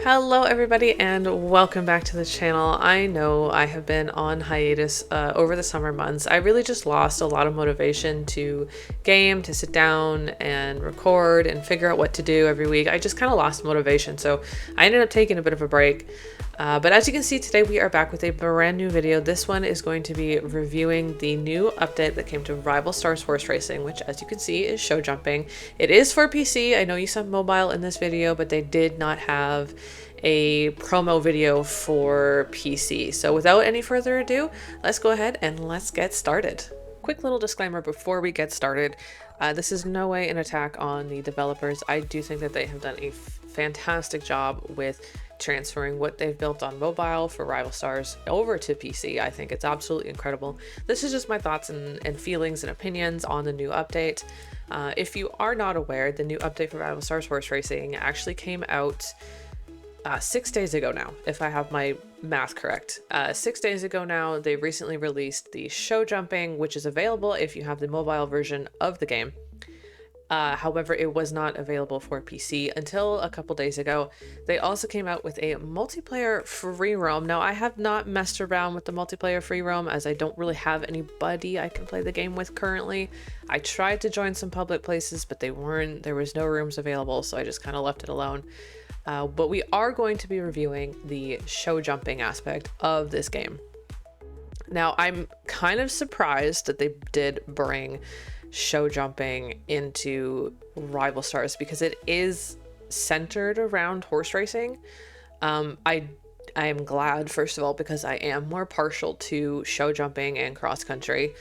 Hello everybody and welcome back to the channel. I know I have been on hiatus over the summer months. I really just lost a lot of motivation to game, to sit down and record and figure out what to do every week. I just kind of lost motivation, so I ended up taking a bit of a break. But as you can see, today we are back with a brand new video. This one is going to be reviewing the new update that came to Rival Stars Horse Racing, which as you can see is show jumping. It is for PC. I know you saw mobile in this video, but they did not have a promo video for PC. So without any further ado, let's go ahead and let's get started. Quick little disclaimer before we get started. This is no way an attack on the developers. I do think that they have done a fantastic job with transferring what they've built on mobile for Rival Stars over to PC. I think it's absolutely incredible. This is just my thoughts and feelings and opinions on the new update. If you are not aware, the new update for Rival Stars Horse Racing actually came out 6 days ago now, if I have my math correct. 6 days ago now, they recently released the show jumping, which is available if you have the mobile version of the game. However, it was not available for PC until a couple days ago. They also came out with a multiplayer free roam. Now, I have not messed around with the multiplayer free roam as I don't really have anybody I can play the game with currently. I tried to join some public places, but there was no rooms available, so I just kind of left it alone. But we are going to be reviewing the show jumping aspect of this game. Now, I'm kind of surprised that they did bring show jumping into Rival Stars because it is centered around horse racing. I am glad, first of all, because I am more partial to show jumping and cross country.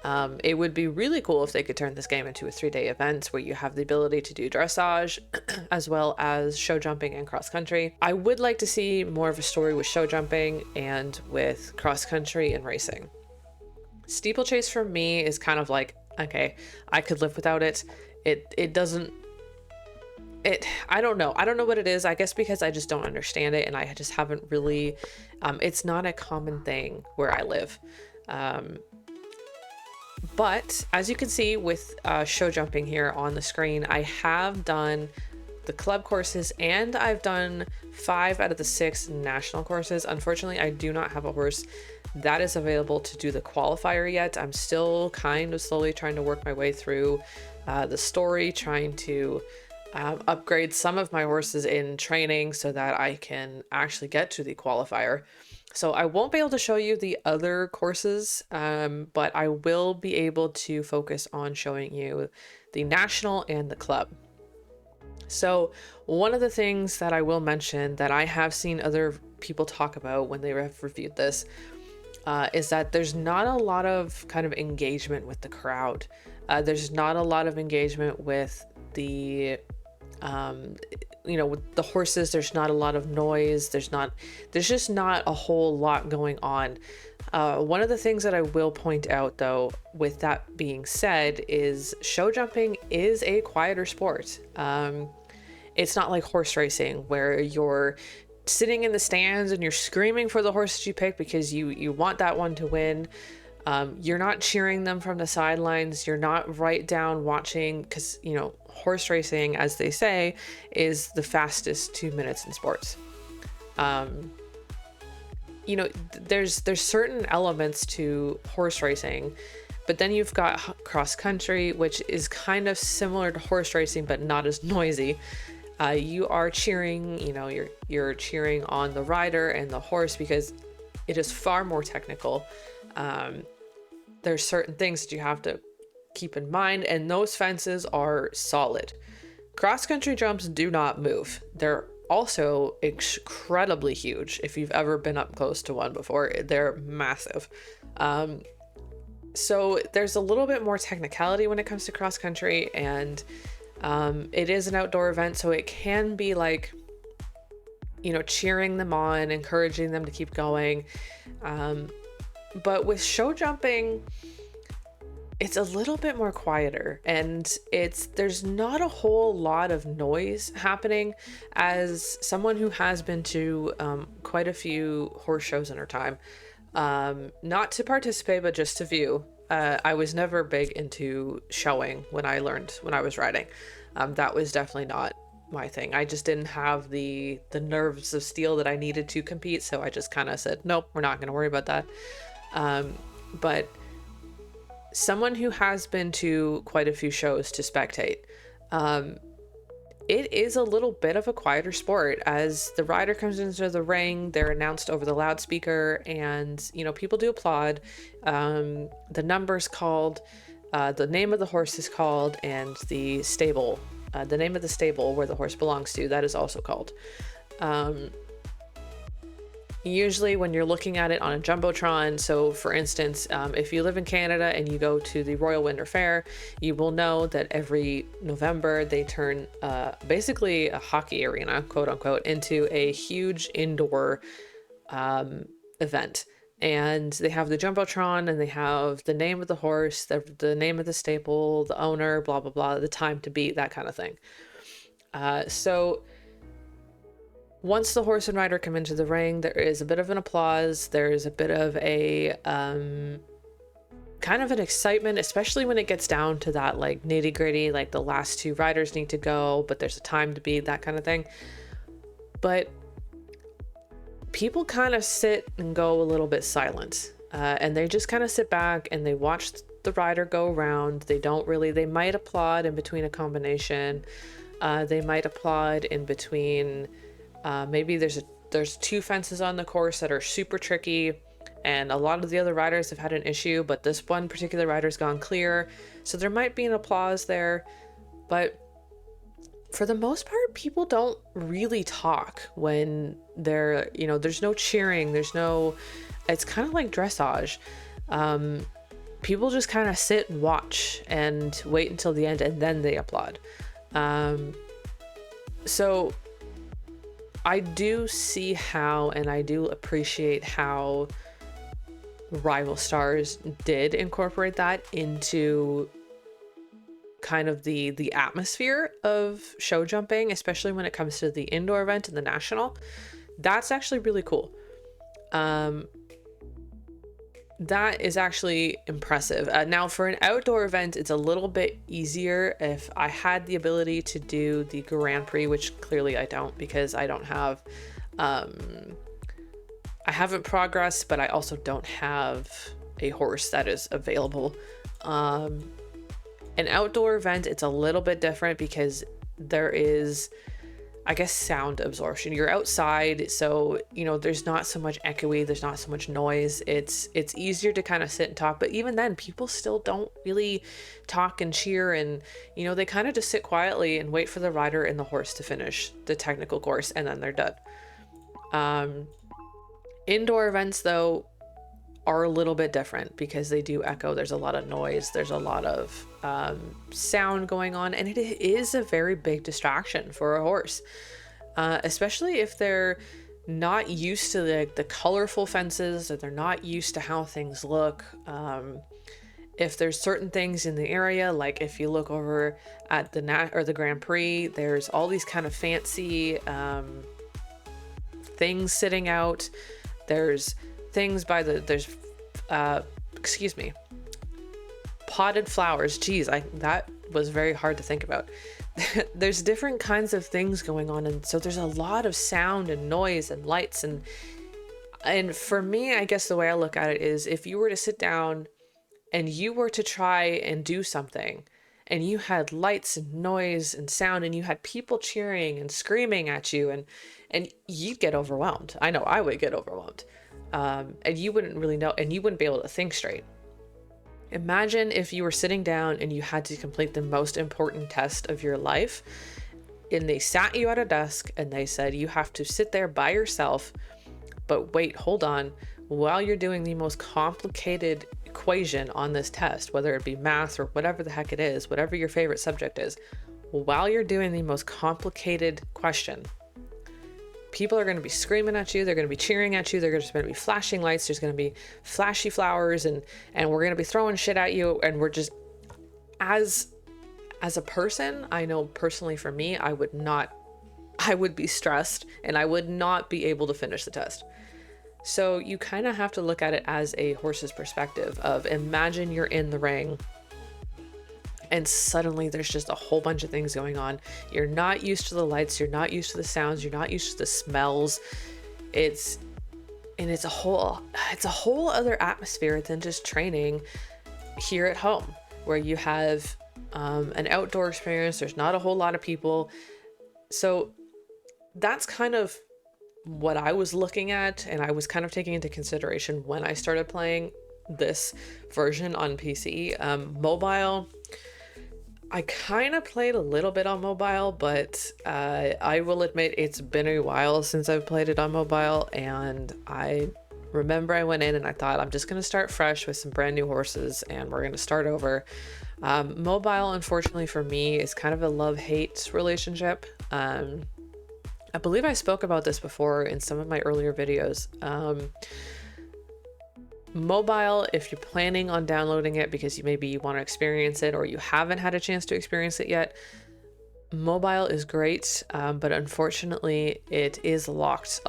It would be really cool if they could turn this game into a 3-day event where you have the ability to do dressage as well as show jumping and cross country. I would like to see more of a story with show jumping and with cross country and racing. Steeplechase for me is kind of like, okay, I could live without it. I don't know what it is. I guess because I just don't understand it and I just haven't really, it's not a common thing where I live. But as you can see with show jumping here on the screen, I have done the club courses and I've done 5 out of the 6 national courses. Unfortunately, I do not have a horse that is available to do the qualifier yet. I'm still kind of slowly trying to work my way through the story, trying to upgrade some of my horses in training so that I can actually get to the qualifier. So I won't be able to show you the other courses, but I will be able to focus on showing you the national and the club. So one of the things that I will mention that I have seen other people talk about when they have reviewed this is that there's not a lot of kind of engagement with the crowd. There's not a lot of engagement with the with the horses. There's not a lot of noise. There's just not a whole lot going on. One of the things that I will point out though, with that being said, is show jumping is a quieter sport. It's not like horse racing where you're sitting in the stands and you're screaming for the horse that you pick because you want that one to win. You're not cheering them from the sidelines. You're not right down watching because, horse racing, as they say, is the fastest 2 minutes in sports. There's certain elements to horse racing, but then you've got cross country, which is kind of similar to horse racing, but not as noisy. You are cheering, you're cheering on the rider and the horse because it is far more technical. There's certain things that you have to keep in mind, and those fences are solid. Cross-country jumps do not move. They're also incredibly huge. If you've ever been up close to one before, they're massive. So there's a little bit more technicality when it comes to cross-country, and it is an outdoor event, so it can be like, cheering them on, encouraging them to keep going. But with show jumping, it's a little bit more quieter, and there's not a whole lot of noise happening. As someone who has been to quite a few horse shows in her time, not to participate, but just to view. I was never big into showing when I was riding. That was definitely not my thing. I just didn't have the nerves of steel that I needed to compete, so I just kind of said, nope, we're not going to worry about that. But someone who has been to quite a few shows to spectate, it is a little bit of a quieter sport. As the rider comes into the ring, they're announced over the loudspeaker, and people do applaud. The number's called, the name of the horse is called, and the stable, the name of the stable where the horse belongs to, that is also called. Usually when you're looking at it on a Jumbotron, so for instance, if you live in Canada and you go to the Royal Winter Fair, you will know that every November they turn basically a hockey arena, quote unquote, into a huge indoor event. And they have the Jumbotron, and they have the name of the horse, the name of the stable, the owner, blah, blah, blah, the time to beat, that kind of thing. So once the horse and rider come into the ring, there is a bit of an applause. There's a bit of a kind of an excitement, especially when it gets down to that like nitty gritty, like the last two riders need to go, but there's a time to beat, that kind of thing. But people kind of sit and go a little bit silent, and they just kind of sit back and they watch the rider go around. They might applaud in between a combination. They might applaud in between. Maybe there's two fences on the course that are super tricky, and a lot of the other riders have had an issue, but this one particular rider's gone clear, so there might be an applause there. But for the most part, people don't really talk when there's no cheering, it's kind of like dressage. People just kind of sit and watch and wait until the end, and then they applaud. So I do see how, and I do appreciate how Rival Stars did incorporate that into kind of the atmosphere of show jumping, especially when it comes to the indoor event and the national. That's actually really cool. That is actually impressive. Now for an outdoor event, it's a little bit easier. If I had the ability to do the Grand Prix, which clearly I don't, because I don't have, I haven't progressed, but I also don't have a horse that is available. An outdoor event, it's a little bit different because there is, I guess, sound absorption. You're outside, so there's not so much echoey, there's not so much noise. It's easier to kind of sit and talk, but even then people still don't really talk and cheer, and they kind of just sit quietly and wait for the rider and the horse to finish the technical course, and then they're done. Indoor events though are a little bit different because they do echo. There's a lot of noise, there's a lot of sound going on, and it is a very big distraction for a horse, especially if they're not used to the colorful fences, or they're not used to how things look. If there's certain things in the area, like if you look over at the Grand Prix, there's all these kind of fancy things sitting out. There's things potted flowers. Geez, that was very hard to think about. There's different kinds of things going on, and so there's a lot of sound and noise and lights, and for me, I guess the way I look at it is, if you were to sit down and you were to try and do something, and you had lights and noise and sound, and you had people cheering and screaming at you, and you'd get overwhelmed. I know I would get overwhelmed. And you wouldn't really know, and you wouldn't be able to think straight. Imagine if you were sitting down and you had to complete the most important test of your life, and they sat you at a desk and they said you have to sit there by yourself, but wait, hold on, while you're doing the most complicated equation on this test, whether it be math or whatever the heck it is, whatever your favorite subject is, while you're doing the most complicated question, people are going to be screaming at you, they're going to be cheering at you, there's going to be flashing lights, there's going to be flashy flowers, and we're going to be throwing shit at you, and we're just, as a person, I know personally for me, I would be stressed, and I would not be able to finish the test. So you kind of have to look at it as a horse's perspective of, imagine you're in the ring, and suddenly there's just a whole bunch of things going on. You're not used to the lights, you're not used to the sounds, you're not used to the smells. It's a whole other atmosphere than just training here at home, where you have an outdoor experience. There's not a whole lot of people. So that's kind of what I was looking at, and I was kind of taking into consideration when I started playing this version on PC. Mobile, I kind of played a little bit on mobile, but I will admit it's been a while since I've played it on mobile, and I remember I went in and I thought, I'm just going to start fresh with some brand new horses and we're going to start over. Mobile, unfortunately for me, is kind of a love-hate relationship. I believe I spoke about this before in some of my earlier videos. Mobile, if you're planning on downloading it because you want to experience it or you haven't had a chance to experience it yet, mobile is great, but unfortunately it is locked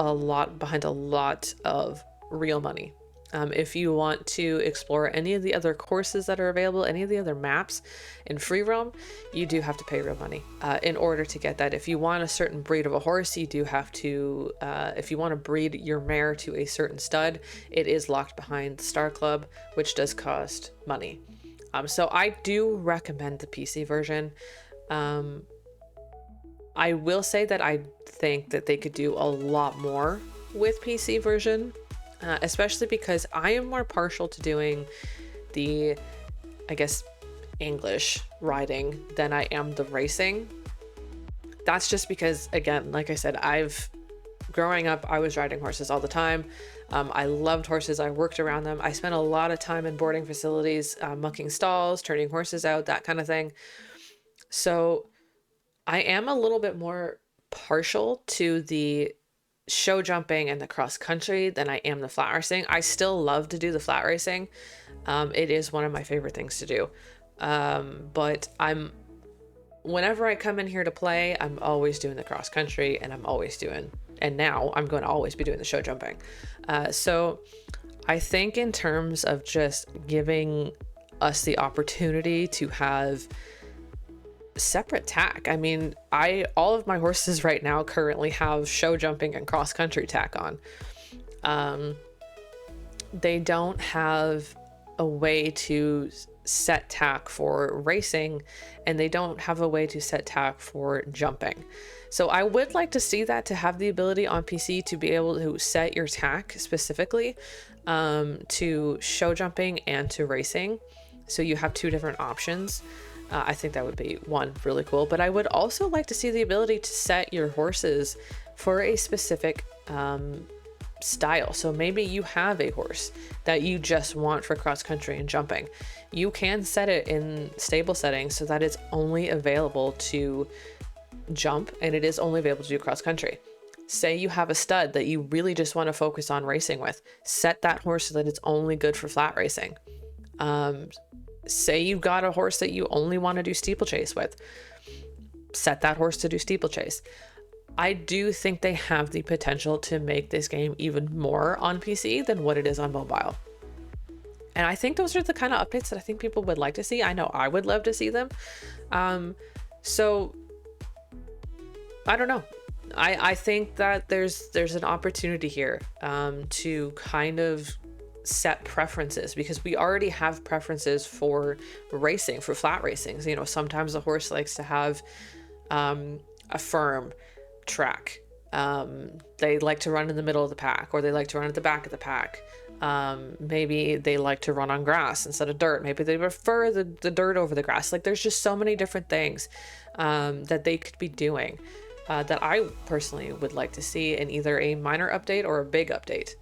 behind a lot of real money. If you want to explore any of the other courses that are available, any of the other maps in free roam, you do have to pay real money in order to get that. If you want a certain breed of a horse, you do have to, if you want to breed your mare to a certain stud, it is locked behind Star Club, which does cost money. So I do recommend the PC version. I will say that I think that they could do a lot more with PC version. Especially because I am more partial to doing the, I guess, English riding than I am the racing. That's just because, again, like I said, growing up, I was riding horses all the time. I loved horses. I worked around them. I spent a lot of time in boarding facilities, mucking stalls, turning horses out, that kind of thing. So I am a little bit more partial to the show jumping and the cross country than I am the flat racing. I still love to do the flat racing. It is one of my favorite things to do. But whenever I come in here to play, I'm always doing the cross country, and now I'm going to always be doing the show jumping. So I think in terms of just giving us the opportunity to have separate tack. I mean, all of my horses right now currently have show jumping and cross country tack on. They don't have a way to set tack for racing, and they don't have a way to set tack for jumping. So I would like to see that, to have the ability on PC to be able to set your tack specifically to show jumping and to racing. So you have two different options. I think that would be, one, really cool, but I would also like to see the ability to set your horses for a specific style. So maybe you have a horse that you just want for cross country and jumping. You can set it in stable settings so that it's only available to jump and it is only available to do cross country. Say you have a stud that you really just want to focus on racing with, set that horse so that it's only good for flat racing. Say you've got a horse that you only want to do steeplechase with, set that horse to do steeplechase. I do think they have the potential to make this game even more on PC than what it is on mobile. And I think those are the kind of updates that I think people would like to see. I know I would love to see them. So I don't know. I think that there's an opportunity here to kind of set preferences, because we already have preferences for racing, for flat racing. So, you know, sometimes a horse likes to have a firm track. They like to run in the middle of the pack, or they like to run at the back of the pack. Maybe they like to run on grass instead of dirt. Maybe they prefer the dirt over the grass. Like, there's just so many different things that they could be doing that I personally would like to see in either a minor update or a big update.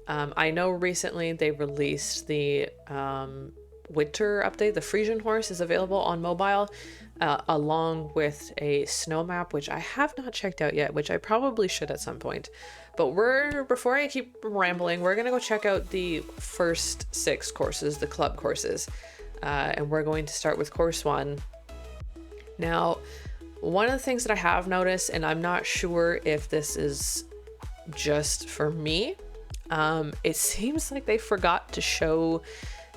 I know recently they released the winter update. The Frisian horse is available on mobile, along with a snow map, which I have not checked out yet, which I probably should at some point. But before I keep rambling, we're gonna go check out the first 6 courses, the club courses, and we're going to start with course 1. Now, one of the things that I have noticed, and I'm not sure if this is just for me, it seems like they forgot to show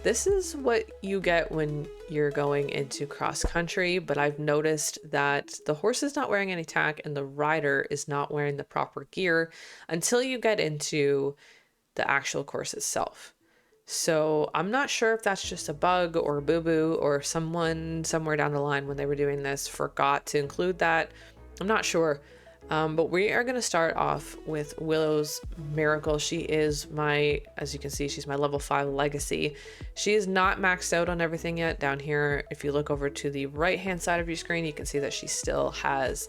This is what you get when you're going into cross country, but I've noticed that the horse is not wearing any tack and the rider is not wearing the proper gear until you get into the actual course itself. So I'm not sure if that's just a bug or a boo-boo, or someone somewhere down the line when they were doing this forgot to include that. I'm not sure. But we are going to start off with Willow's Miracle. She is my, as you can see, she's my level 5 legacy. She is not maxed out on everything yet. Down here, if you look over to the right hand side of your screen, you can see that she still has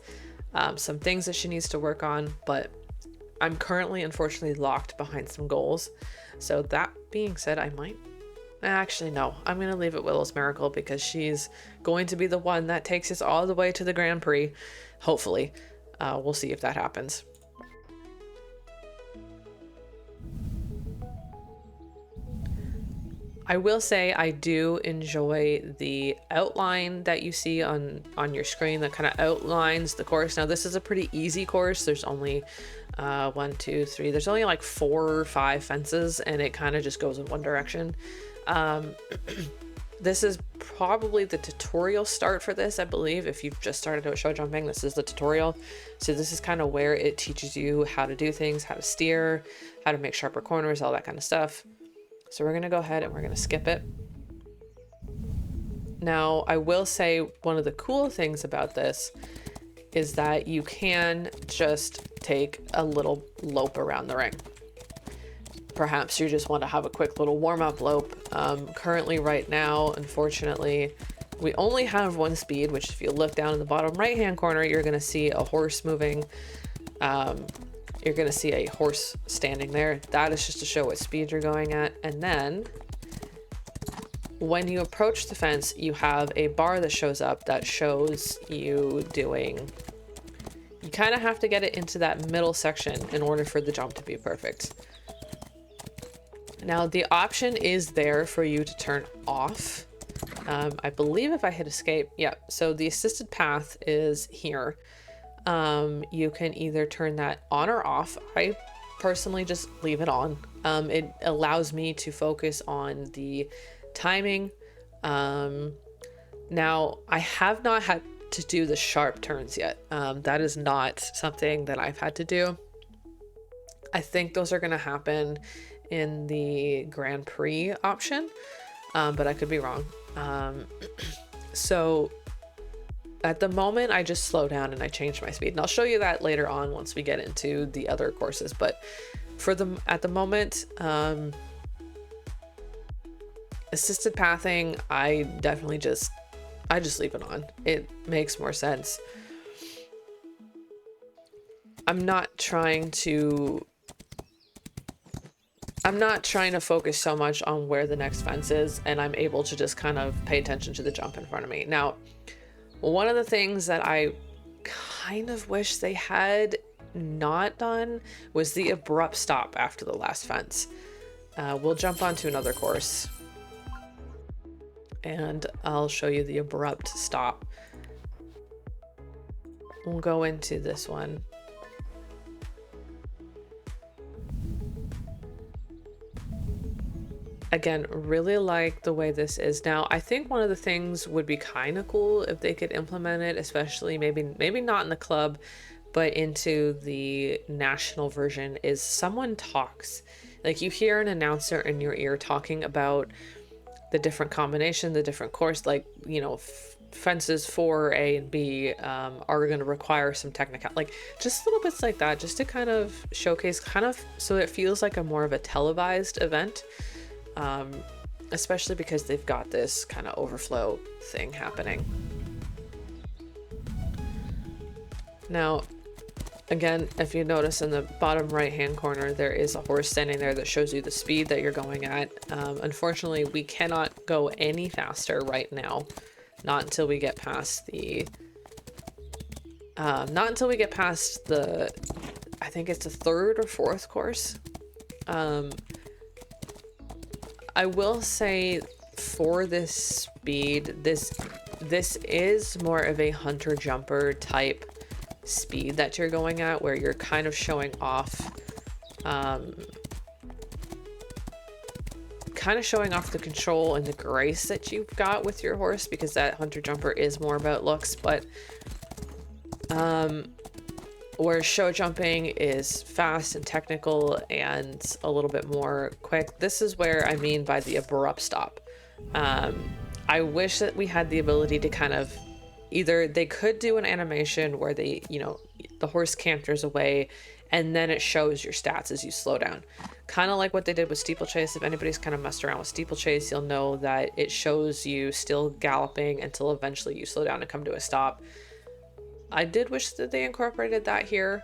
some things that she needs to work on, but I'm currently unfortunately locked behind some goals. So that being said, I might actually, no, I'm going to leave it Willow's Miracle because she's going to be the one that takes us all the way to the Grand Prix, hopefully. We'll see if that happens. I will say I do enjoy the outline that you see on your screen that kind of outlines the course. Now this is a pretty easy course. There's only 1, 2, 3. There's only like 4 or 5 fences, and it kind of just goes in one direction. This is probably the tutorial start for this, I believe. If you've just started out show jumping, this is the tutorial. So this is kind of where it teaches you how to do things, how to steer, how to make sharper corners, all that kind of stuff. So we're going to go ahead and we're going to skip it. Now, I will say one of the cool things about this is that you can just take a little lope around the ring. Perhaps you just want to have a quick little warm-up lope. Currently right now, unfortunately, we only have 1 speed, which if you look down in the bottom right-hand corner, you're going to see a horse moving. You're going to see a horse standing there. That is just to show what speed you're going at. And then when you approach the fence, you have a bar that shows up that shows you doing... You kind of have to get it into that middle section in order for the jump to be perfect. Now the option is there for you to turn off. I believe if I hit escape, yeah. So the assisted path is here. You can either turn that on or off. I personally just leave it on. It allows me to focus on the timing. Now I have not had to do the sharp turns yet. That is not something that I've had to do. I think those are going to happen in the Grand Prix option, but I could be wrong. So at the moment I just slow down and I change my speed, and I'll show you that later on once we get into the other courses. But for at the moment, assisted pathing, I definitely just leave it on. It makes more sense. I'm not trying to focus so much on where the next fence is, and I'm able to just kind of pay attention to the jump in front of me. Now, one of the things that I kind of wish they had not done was the abrupt stop after the last fence. We'll jump onto another course and I'll show you the abrupt stop. We'll go into this one. Again, really like the way this is. Now, I think one of the things would be kind of cool if they could implement it, especially maybe not in the club, but into the national version, is someone talks. Like you hear an announcer in your ear talking about the different combination, the different course, like, you know, fences for A and B are going to require some technical, like just little bits like that, just to kind of showcase, kind of so it feels like a more of a televised event. Especially because they've got this kind of overflow thing happening. Now, again, if you notice in the bottom right hand corner, there is a horse standing there that shows you the speed that you're going at. Unfortunately, we cannot go any faster right now. Not until we get past the, I think it's the 3rd or 4th course. I will say for this speed, this is more of a hunter jumper type speed that you're going at, where you're kind kind kind of showing off the control and the grace that you've got with your horse, because that hunter jumper is more about looks, but where show jumping is fast and technical and a little bit more quick, this is where I mean by the abrupt stop. I wish that we had the ability to kind of either they could do an animation where they, you know, the horse canters away and then it shows your stats as you slow down. Kind of like what they did with Steeplechase. If anybody's kind of messed around with Steeplechase, you'll know that it shows you still galloping until eventually you slow down and come to a stop. I did wish that they incorporated that here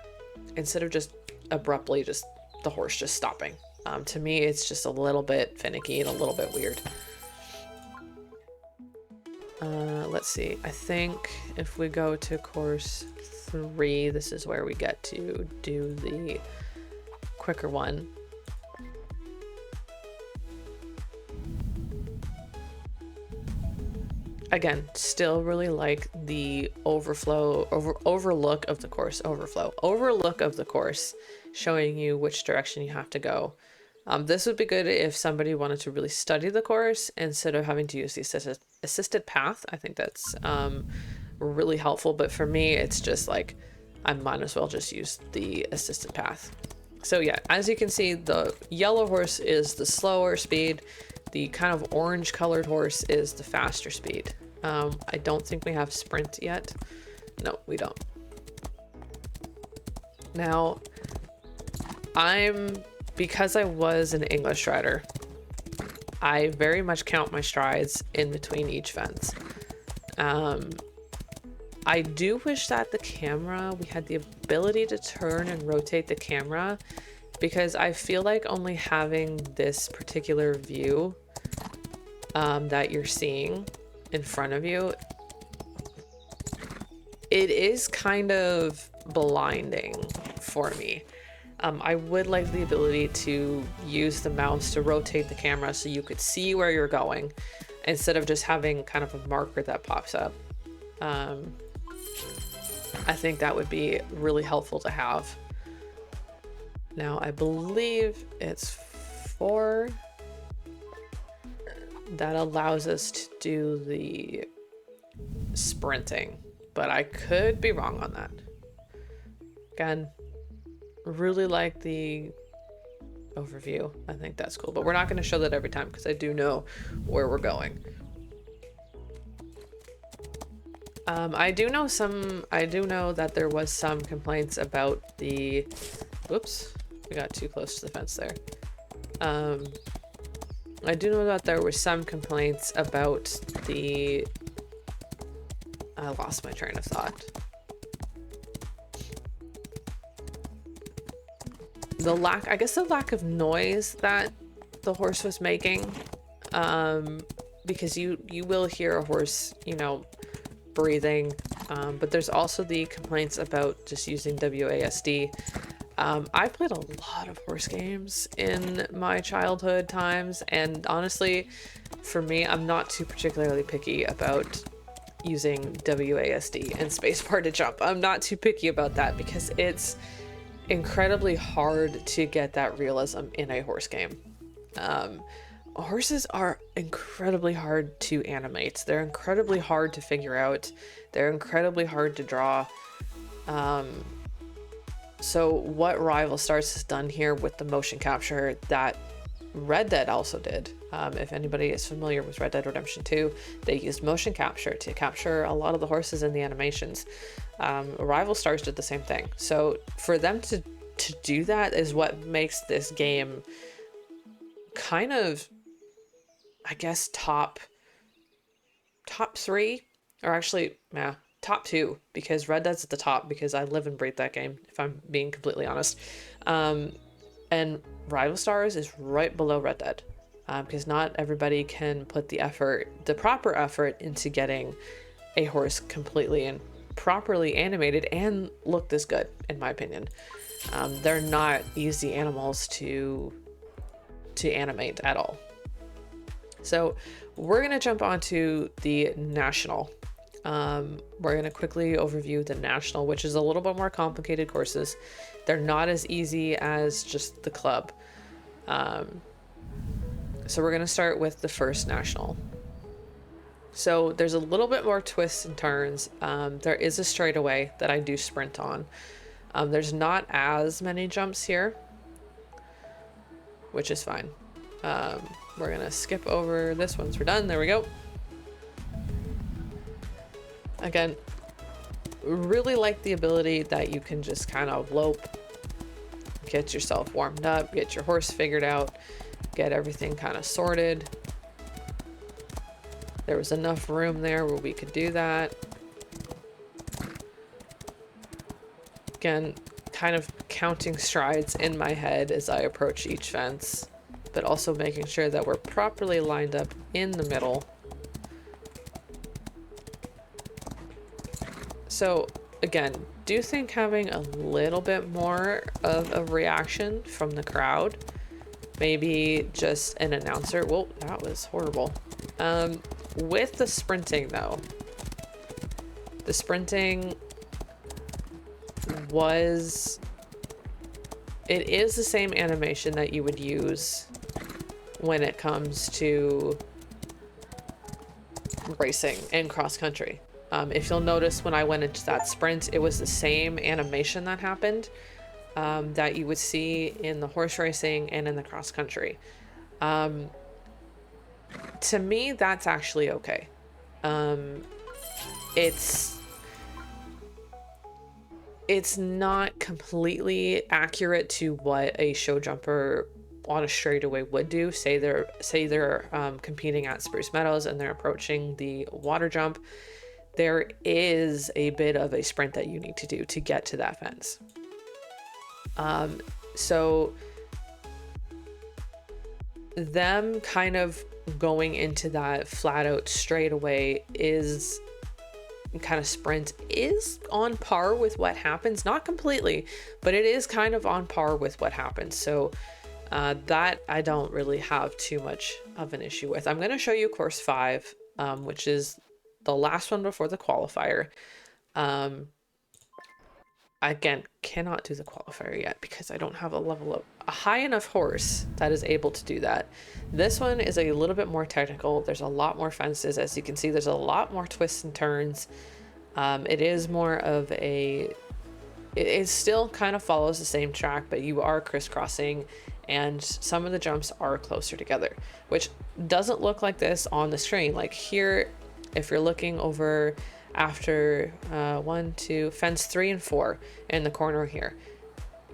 instead of just abruptly just the horse just stopping. To me, it's just a little bit finicky and a little bit weird. Let's see. I think if we go to course 3, this is where we get to do the quicker one. Again, still really like the overlook of the course, showing you which direction you have to go. This would be good if somebody wanted to really study the course instead of having to use the assisted path. I think that's really helpful, but for me, it's just like, I might as well just use the assisted path. So yeah, as you can see, the yellow horse is the slower speed. The kind of orange colored horse is the faster speed. I don't think we have sprint yet. No, we don't. Now, because I was an English rider, I very much count my strides in between each fence. I do wish that the camera, we had the ability to turn and rotate the camera, because I feel like only having this particular view that you're seeing in front of you, it is kind of blinding for me. I would like the ability to use the mouse to rotate the camera so you could see where you're going instead of just having kind of a marker that pops up. I think that would be really helpful to have. Now, I believe it's 4 that allows us to do the sprinting, but I could be wrong on that. Again, really like the overview. I think that's cool, but we're not going to show that every time because I do know where we're going. I do know that there was some complaints about the, whoops, we got too close to the fence there. I do know that there were some complaints about the, I lost my train of thought. The lack of noise that the horse was making, because you will hear a horse, you know, breathing, but there's also the complaints about just using WASD. I played a lot of horse games in my childhood times, and honestly, for me, I'm not too particularly picky about using WASD and spacebar to jump. I'm not too picky about that because it's incredibly hard to get that realism in a horse game. Horses are incredibly hard to animate. They're incredibly hard to figure out. They're incredibly hard to draw. So what Rival Stars has done here with the motion capture that Red Dead also did, if anybody is familiar with Red Dead Redemption 2, they used motion capture to capture a lot of the horses in the animations. Rival Stars did the same thing. So for them to do that is what makes this game kind of, I guess, top 3, or actually, yeah, top 2, because Red Dead's at the top because I live and breathe that game, if I'm being completely honest. And Rival Stars is right below Red Dead, because not everybody can put the proper effort into getting a horse completely and properly animated and look this good, in my opinion. They're not easy animals to animate at all. So we're going to jump onto the National. We're going to quickly overview the National, which is a little bit more complicated courses. They're not as easy as just the club. So we're gonna start with the first national. So there's a little bit more twists and turns. There is a straightaway that I do sprint on. There's not as many jumps here, which is fine. We're gonna skip over this once we're done. There we go. Again, really like the ability that you can just kind of lope, get yourself warmed up, get your horse figured out, get everything kind of sorted. There was enough room there where we could do that. Again, kind of counting strides in my head as I approach each fence, but also making sure that we're properly lined up in the middle. So again, do think having a little bit more of a reaction from the crowd, maybe just an announcer. Whoa, that was horrible. With the sprinting though, the sprinting it is the same animation that you would use when it comes to racing and cross country. If you'll notice, when I went into that sprint, it was the same animation that happened that you would see in the horse racing and in the cross country. To me, that's actually okay. It's not completely accurate to what a show jumper on a straightaway would do. Say they're competing at Spruce Meadows and they're approaching the water jump. There is a bit of a sprint that you need to do to get to that fence. So them kind of going into that flat out straightaway is kind of sprint is on par with what happens, not completely, but it is kind of on par with what happens. So that I don't really have too much of an issue with. I'm going to show you course 5, which is the last one before the qualifier. Again, cannot do the qualifier yet because I don't have a high enough horse that is able to do that. This one is a little bit more technical. There's a lot more fences. As you can see, there's a lot more twists and turns. It is more of it still kind of follows the same track, but you are crisscrossing and some of the jumps are closer together, which doesn't look like this on the screen. Like here, if you're looking over after fence 3 and 4 in the corner here,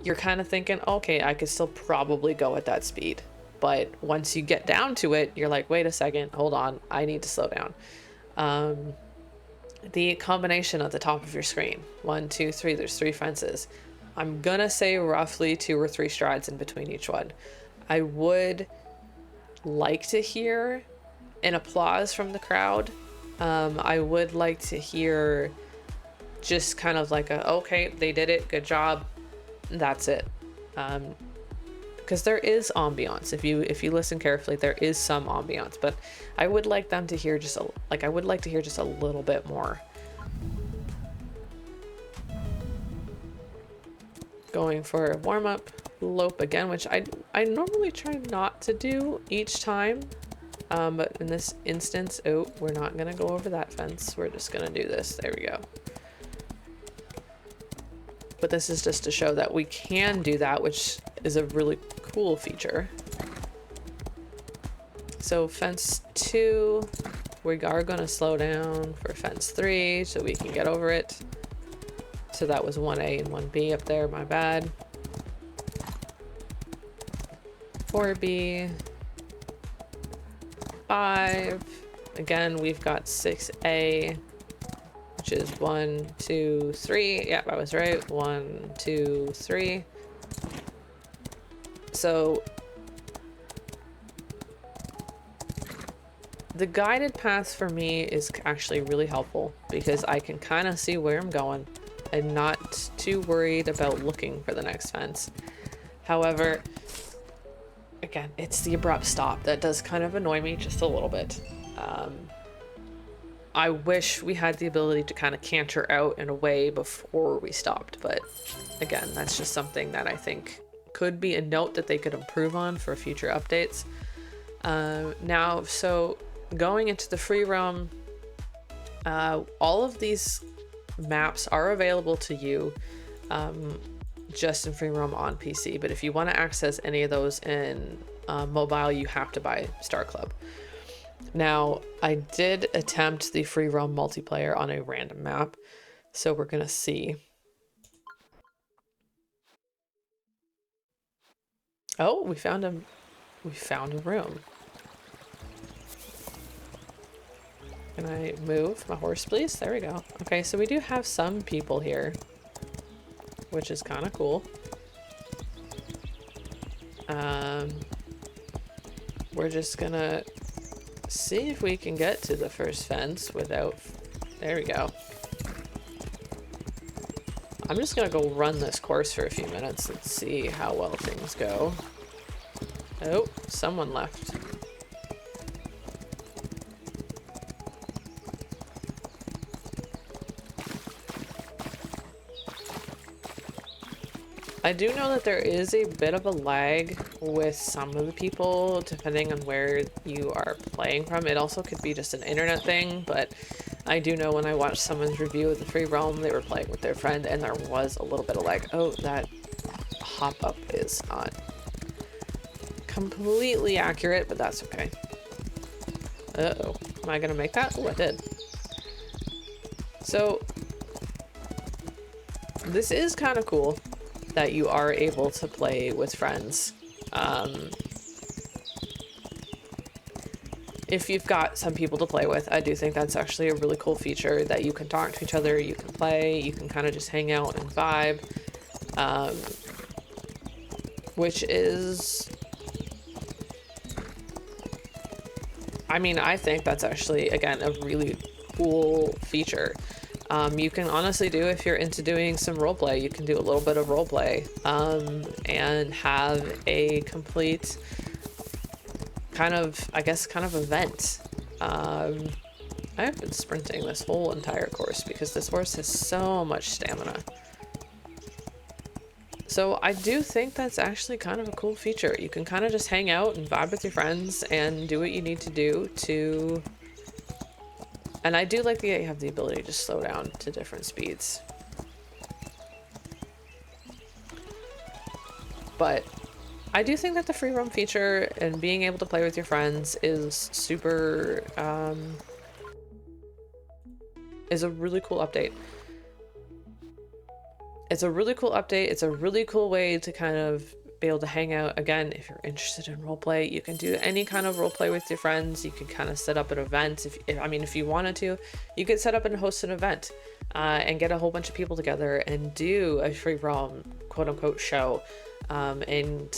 you're kind of thinking, okay, I could still probably go at that speed. But once you get down to it, you're like, wait a second, hold on, I need to slow down. The combination at the top of your screen, 1, 2, 3, there's 3 fences. I'm gonna say roughly 2 or 3 strides in between each one. I would like to hear an applause from the crowd. I would like to hear just kind of like okay, they did it, good job, that's it. Because there is ambiance. If you listen carefully, there is some ambiance, but I would like them to hear I would like to hear just a little bit more. Going for a warm-up lope again, which I normally try not to do each time. But in this instance, we're not gonna go over that fence. We're just gonna do this. There we go. But this is just to show that we can do that, which is a really cool feature. So fence 2, we are gonna slow down for fence 3 so we can get over it. So that was 1A and 1B up there, my bad. 4B. 5. Again, we've got 6A, which is 1, 2, 3. Yep, I was right. 1, 2, 3. So the guided path for me is actually really helpful because I can kind of see where I'm going and not too worried about looking for the next fence. However, again, it's the abrupt stop that does kind of annoy me just a little bit. I wish we had the ability to kind of canter out and away before we stopped, but again, that's just something that I think could be a note that they could improve on for future updates. Now, so going into the free roam, all of these maps are available to you just in free roam on PC, but if you want to access any of those in mobile, you have to buy Star Club. Now, I did attempt the free roam multiplayer on a random map, so we're gonna see. Oh, we found a room. Can I move my horse, please? There we go. Okay, so we do have some people here, which is kind of cool. We're just gonna see if we can get to the first fence without... There we go. I'm just gonna go run this course for a few minutes and see how well things go. Oh, someone left. I do know that there is a bit of a lag with some of the people, depending on where you are playing from. It also could be just an internet thing, but I do know when I watched someone's review of the free roam, they were playing with their friend and there was a little bit of lag. Oh, that hop-up is not completely accurate, but that's okay. Uh-oh. Am I gonna make that? Oh, I did. So, this is kind of cool that you are able to play with friends. If you've got some people to play with, I do think that's actually a really cool feature, that you can talk to each other, you can play, you can kind of just hang out and vibe. Which is... I mean, I think that's actually, again, a really cool feature. You can honestly do, if you're into doing some roleplay, you can do a little bit of roleplay and have a complete kind of, I guess, kind of event. I have been sprinting this whole entire course because this horse has so much stamina. So I do think that's actually kind of a cool feature. You can kind of just hang out and vibe with your friends and do what you need to do to... And I do like that you have the ability to slow down to different speeds. But I do think that the free roam feature and being able to play with your friends is super, is a really cool update. It's a really cool update. It's a really cool way to kind of be able to hang out. Again, if you're interested in roleplay, you can do any kind of roleplay with your friends. You can kind of set up an event. If you wanted to, you could set up and host an event and get a whole bunch of people together and do a free roam quote unquote show and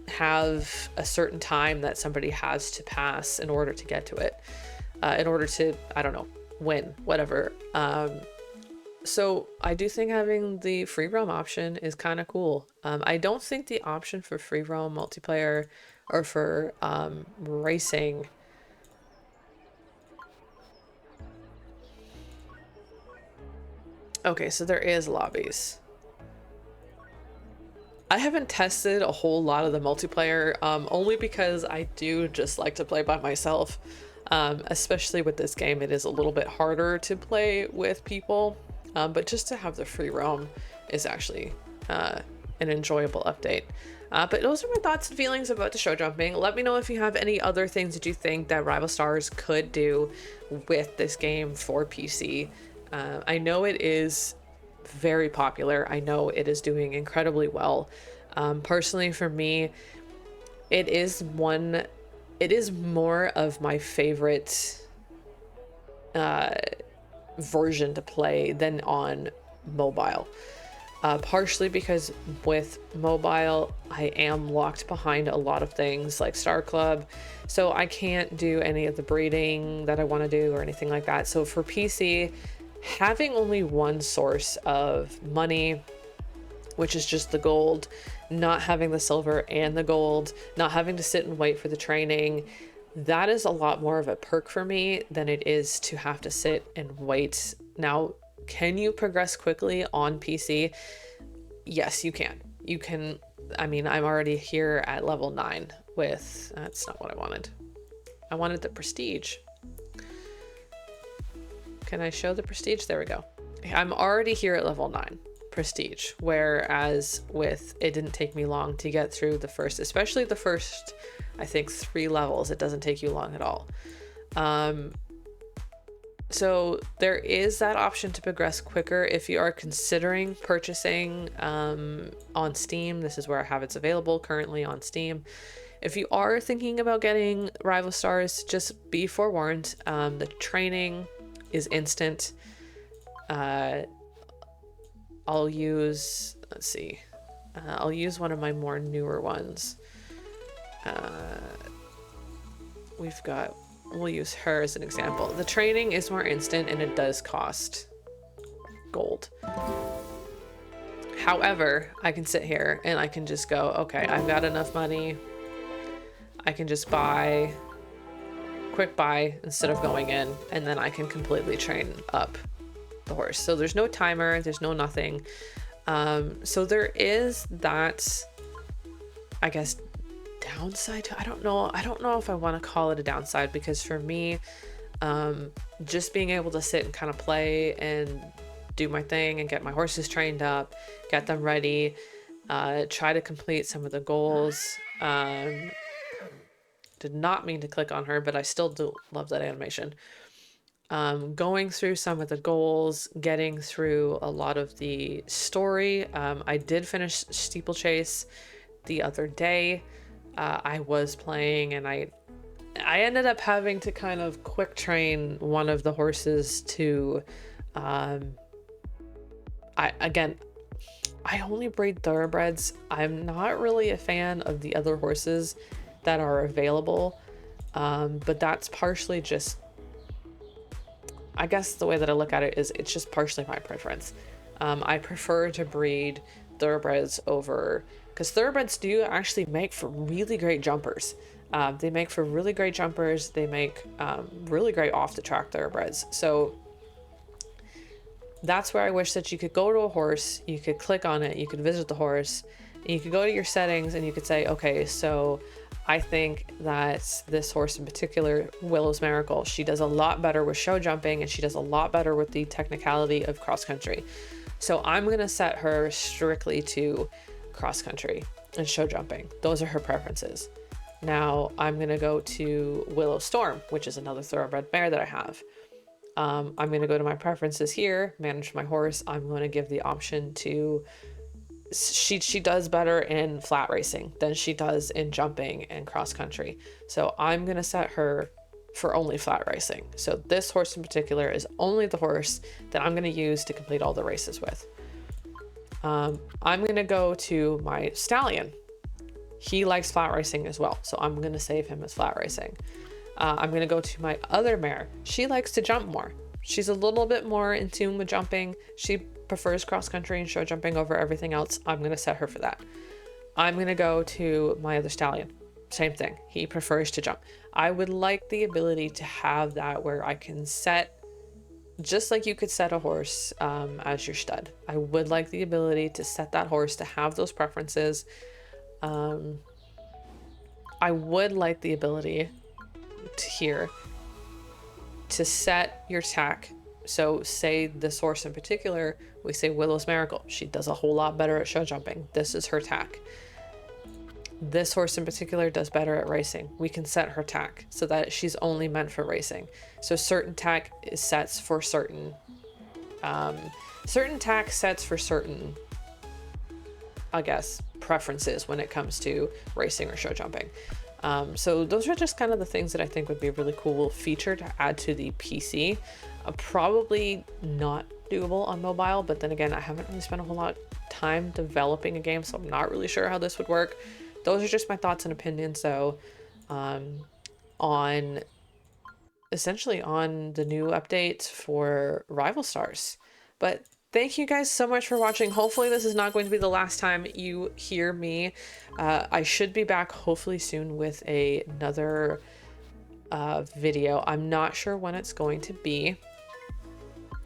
have a certain time that somebody has to pass in order to get to it, in order to, I don't know, win, whatever. So I do think having the free roam option is kind of cool. I don't think the option for free roam multiplayer or for racing. Okay, so there is lobbies. I haven't tested a whole lot of the multiplayer, only because I do just like to play by myself. Especially with this game, it is a little bit harder to play with people. But just to have the free roam is actually an enjoyable update. But those are my thoughts and feelings about the show jumping. Let me know if you have any other things that you think that Rival Stars could do with this game for PC. I know it is very popular. I know it is doing incredibly well. Personally, for me, it is more of my favorite version to play than on mobile. Partially because with mobile, I am locked behind a lot of things like Star Club, so I can't do any of the breeding that I want to do or anything like that. So for PC, having only one source of money, which is just the gold, not having the silver and the gold, not having to sit and wait for the training, that is a lot more of a perk for me than it is to have to sit and wait. Now, can you progress quickly on PC? Yes, you can. You can. I mean, I'm already here at level 9 with, that's not what I wanted. I wanted the prestige. Can I show the prestige? There we go. I'm already here at level 9 prestige, whereas with it didn't take me long to get through the first, especially the first, I think 3 levels. It doesn't take you long at all. So there is that option to progress quicker if you are considering purchasing on Steam. This is where I have it's available currently on Steam. If you are thinking about getting Rival Stars, just be forewarned. The training is instant. I'll use, let's see, I'll use one of my more newer ones. We'll use her as an example. The training is more instant and it does cost gold. However, I can sit here and I can just go, okay, I've got enough money. I can just buy, quick buy instead of going in, and then I can completely train up the horse. So there's no timer, there's no nothing. So there is that, I guess, downside to, I don't know if I want to call it a downside, because for me, just being able to sit and kind of play and do my thing and get my horses trained up, get them ready, try to complete some of the goals. Did not mean to click on her, but I still do love that animation. Going through some of the goals, getting through a lot of the story. I did finish Steeplechase the other day. I was playing and I ended up having to kind of quick train one of the horses to, I only breed thoroughbreds. I'm not really a fan of the other horses that are available, but that's partially just, I guess the way that I look at it is it's just partially my preference. I prefer to breed thoroughbreds over, because thoroughbreds do actually make for really great jumpers. They make for really great jumpers. They make really great off the track thoroughbreds. So that's where I wish that you could go to a horse, you could click on it, you could visit the horse, and you could go to your settings and you could say, okay, so I think that this horse in particular, Willow's Miracle, she does a lot better with show jumping and she does a lot better with the technicality of cross country. So I'm going to set her strictly to cross country and show jumping. Those are her preferences. Now I'm going to go to Willow Storm, which is another thoroughbred mare that I have. I'm going to go to my preferences here, manage my horse. I'm going to give the option to, she does better in flat racing than she does in jumping and cross country. So I'm going to set her for only flat racing. So this horse in particular is only the horse that I'm going to use to complete all the races with. I'm going to go to my stallion. He likes flat racing as well, so I'm going to save him as flat racing. I'm going to go to my other mare. She likes to jump more. She's a little bit more in tune with jumping. She prefers cross country and show jumping over everything else. I'm going to set her for that. I'm going to go to my other stallion. Same thing. He prefers to jump. I would like the ability to have that where I can set, just like you could set a horse as your stud. I would like the ability to set that horse to have those preferences. I would like the ability to set your tack. So say this horse in particular, we say Willow's Miracle. She does a whole lot better at show jumping. This is her tack. This horse in particular does better at racing. We can set her tack so that she's only meant for racing. So certain tack is sets for certain tack sets for certain, I guess, preferences when it comes to racing or show jumping. So those are just kind of the things that I think would be a really cool feature to add to the PC. Probably not doable on mobile, but then again, I haven't really spent a whole lot of time developing a game, so I'm not really sure how this would work. Those are just my thoughts and opinions, though, on essentially on the new update for Rival Stars. But thank you guys so much for watching. Hopefully this is not going to be the last time you hear me. I should be back hopefully soon with another video. I'm not sure when it's going to be.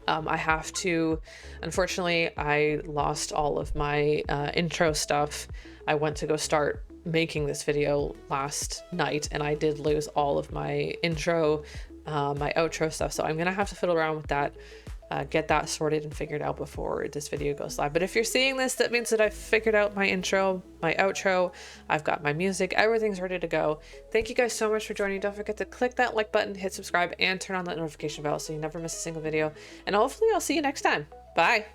I have to, unfortunately, I lost all of my intro stuff. I went to go start making this video last night, and I did lose all of my intro, my outro stuff, so I'm gonna have to fiddle around with that, get that sorted and figured out before this video goes live. But if you're seeing this, that means that I've figured out my intro, my outro, I've got my music, everything's ready to go. Thank you guys so much for joining. Don't forget to click that like button, hit subscribe, and turn on that notification bell so you never miss a single video. And hopefully I'll see you next time. Bye.